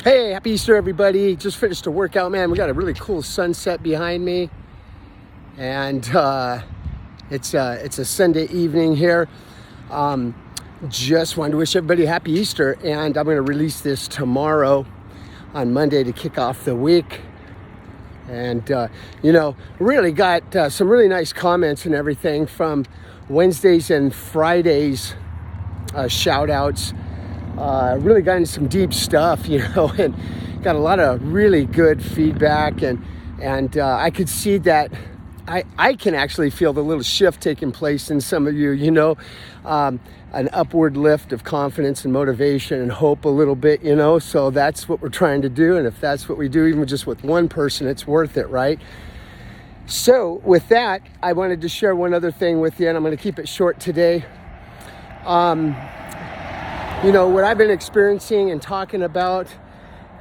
Hey, happy Easter, everybody. Just finished a workout, man. We got a really cool sunset behind me. And it's a Sunday evening here. Just wanted to wish everybody a happy Easter. And I'm going to release this tomorrow on Monday to kick off the week. And, really got some really nice comments and everything from Wednesdays and Fridays shout outs. Really got into some deep stuff, and got a lot of really good feedback, and I could see that I can actually feel the little shift taking place in some of you, an upward lift of confidence and motivation and hope a little bit, so that's what we're trying to do. And if that's what we do, even just with one person, it's worth it, right? So with that, I wanted to share one other thing with you, and I'm going to keep it short today. What I've been experiencing and talking about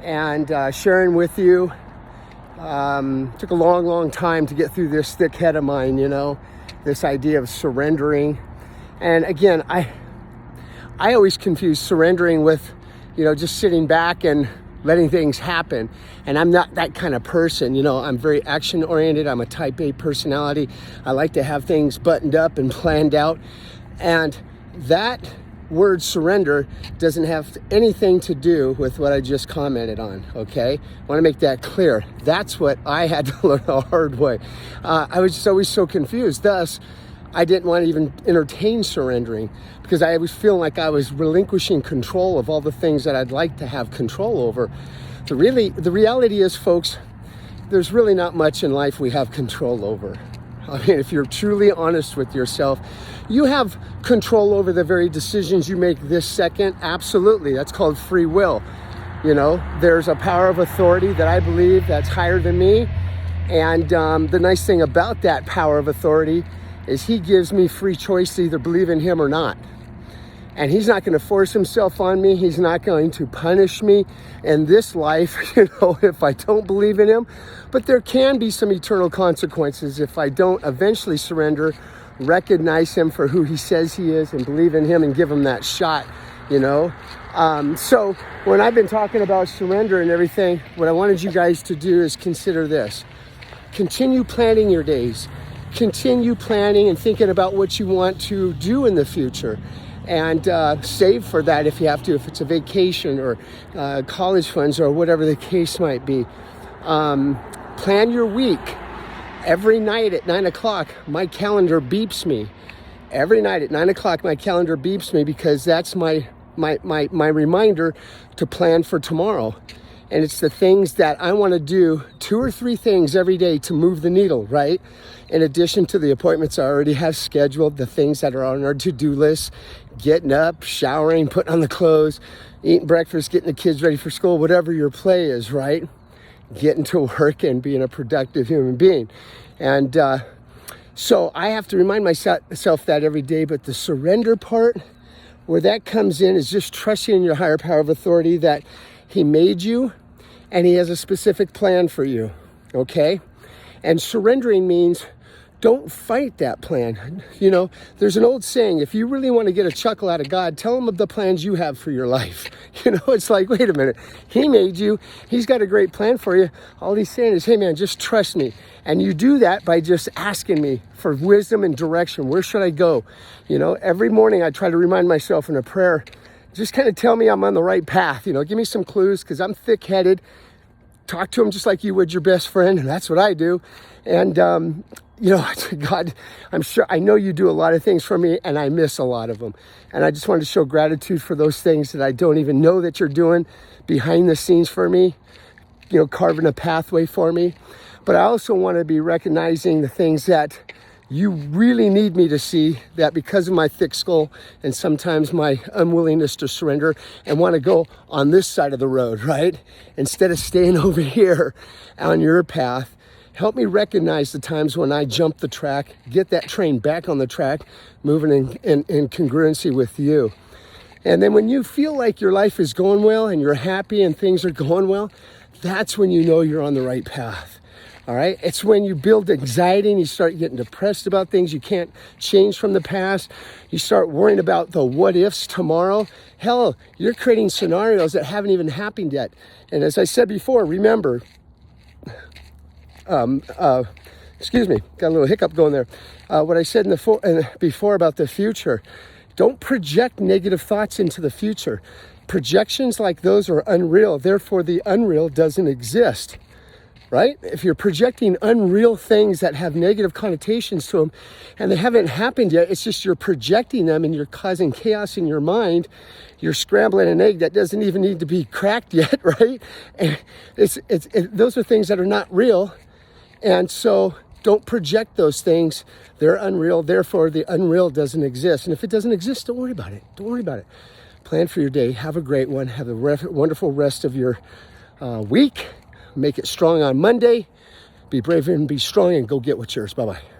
and sharing with you, took a long time to get through this thick head of mine, this idea of surrendering. And again, I always confuse surrendering with, just sitting back and letting things happen. And I'm not that kind of person. I'm very action oriented. I'm a type A personality. I like to have things buttoned up and planned out. And that word surrender doesn't have anything to do with what I just commented on, okay? I want to make that clear. That's what I had to learn the hard way. I was just always so confused. Thus, I didn't want to even entertain surrendering because I was feeling like I was relinquishing control of all the things that I'd like to have control over. The reality is, folks, there's really not much in life we have control over. I mean, if you're truly honest with yourself, you have control over the very decisions you make this second. Absolutely. That's called free will. There's a power of authority that I believe that's higher than me. And the nice thing about that power of authority is he gives me free choice to either believe in him or not. And he's not going to force himself on me. He's not going to punish me in this life, if I don't believe in him. But there can be some eternal consequences if I don't eventually surrender, recognize him for who he says he is, and believe in him and give him that shot, So when I've been talking about surrender and everything, what I wanted you guys to do is consider this. Continue planning your days. Continue planning and thinking about what you want to do in the future. And save for that if you have to, if it's a vacation or college funds or whatever the case might be. Plan your week. Every night at 9 o'clock, my calendar beeps me. Every night at 9 o'clock, my calendar beeps me because that's my reminder to plan for tomorrow. And it's the things that I want to do, 2 or 3 things every day to move the needle, right? In addition to the appointments I already have scheduled, the things that are on our to-do list, getting up, showering, putting on the clothes, eating breakfast, getting the kids ready for school, whatever your play is, right? Getting to work and being a productive human being. And so I have to remind myself that every day. But the surrender part, where that comes in, is just trusting in your higher power of authority that he made you and he has a specific plan for you, okay? And surrendering means don't fight that plan. There's an old saying, if you really want to get a chuckle out of God, tell him of the plans you have for your life. It's like, wait a minute, he made you. He's got a great plan for you. All he's saying is, hey man, just trust me. And you do that by just asking me for wisdom and direction. Where should I go? Every morning I try to remind myself in a prayer, just kind of tell me I'm on the right path. Give me some clues because I'm thick-headed. Talk to him just like you would your best friend. And that's what I do. And, God, I know you do a lot of things for me and I miss a lot of them. And I just wanted to show gratitude for those things that I don't even know that you're doing behind the scenes for me, carving a pathway for me. But I also want to be recognizing the things that you really need me to see, that because of my thick skull and sometimes my unwillingness to surrender and want to go on this side of the road, right? Instead of staying over here on your path, help me recognize the times when I jump the track, get that train back on the track, moving in congruency with you. And then when you feel like your life is going well and you're happy and things are going well, that's when you know you're on the right path. All right. It's when you build anxiety and you start getting depressed about things you can't change from the past. You start worrying about the what ifs tomorrow. Hell, you're creating scenarios that haven't even happened yet. And as I said before, remember, excuse me, got a little hiccup going there. What I said before about the future, don't project negative thoughts into the future. Projections like those are unreal. Therefore, the unreal doesn't exist. Right? If you're projecting unreal things that have negative connotations to them and they haven't happened yet, it's just you're projecting them and you're causing chaos in your mind. You're scrambling an egg that doesn't even need to be cracked yet, right? And those are things that are not real. And so don't project those things. They're unreal. Therefore, the unreal doesn't exist. And if it doesn't exist, don't worry about it. Don't worry about it. Plan for your day. Have a great one. Have a wonderful rest of your week. Make it strong on Monday. Be brave and be strong and go get what's yours. Bye-bye.